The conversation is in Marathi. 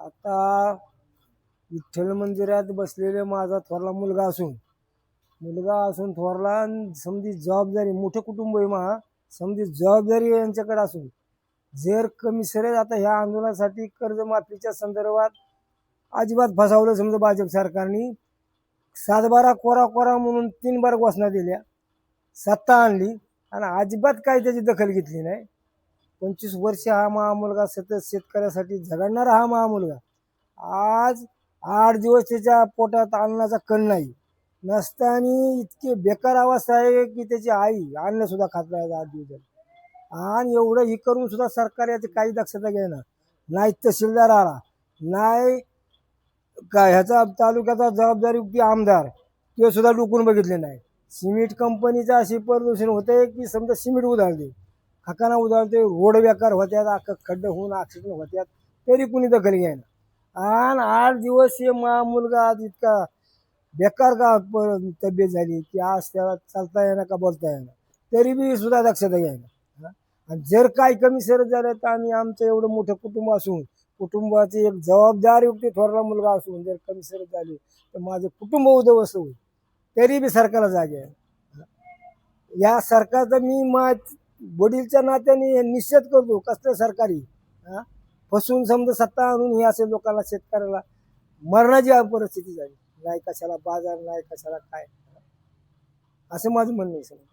आता विठ्ठल मंदिरात बसलेले माझा थोरला मुलगा असून थोरला समजी जबाबदारी मोठं कुटुंब आहे महा समजी जबाबदारी यांच्याकडे असून जर कमिशनर आता ह्या आंदोलनासाठी कर्जमाफीच्या संदर्भात अजिबात फसवलं समजा भाजप सरकारने 7-12 कोरा म्हणून 3 बार घोषणा दिल्या, सत्ता आणली आणि अजिबात काही त्याची दखल घेतली नाही. 25 वर्ष हा महामुलगा सतत शेतकऱ्यासाठी झगडणारा हा महामुलगा आज 8 दिवस त्याच्या पोटात अन्नाचा कण नाही नसताना इतकी बेकार अवस्था आहे की त्याची आई अन्न सुद्धा खात नाही 8 दिवस. आणि एवढं ही करून सुद्धा सरकार याची काही दक्षता घेणार नाही. तहसीलदार आला नाही का ह्याचा तालुक्याचा जबाबदारी आमदार ते सुद्धा डुकून बघितले नाही. सिमेंट कंपनीचं अशी प्रदूषण होते की समजा सिमेंट उधळते, खकाना उधळते, रोड बेकार होत्यात, खड्डे होऊन ॲक्सिडेंट होत्यात, तरी कुणी दखल घ्यायना. आणि 8 दिवस हे मुलगा आज इतका बेकार का तब्येत झाली की आज त्याला चालता येणार का बोलता येणार, तरी बी सुद्धा दक्षता घ्यायना. आणि जर काही कमी सरत झालं तर आम्ही आमचं एवढं मोठं कुटुंब असून कुटुंबाची एक जबाबदार युक्ती थोरला मुलगा असून जर कमी सरत झाली तर माझे कुटुंब उद्ध्वस्त होईल, तरी बी सरकारला जागे आहे. या सरकारचा मी वडीलच्या नात्याने निषेध करतो. कसलं सरकारी फसून समजा सत्ता आणून हे असे लोकांना शेतकऱ्याला मरणाची परिस्थिती झाली. नाही कशाला बाजार नाही कशाला काय, असं माझं म्हणणं आहे.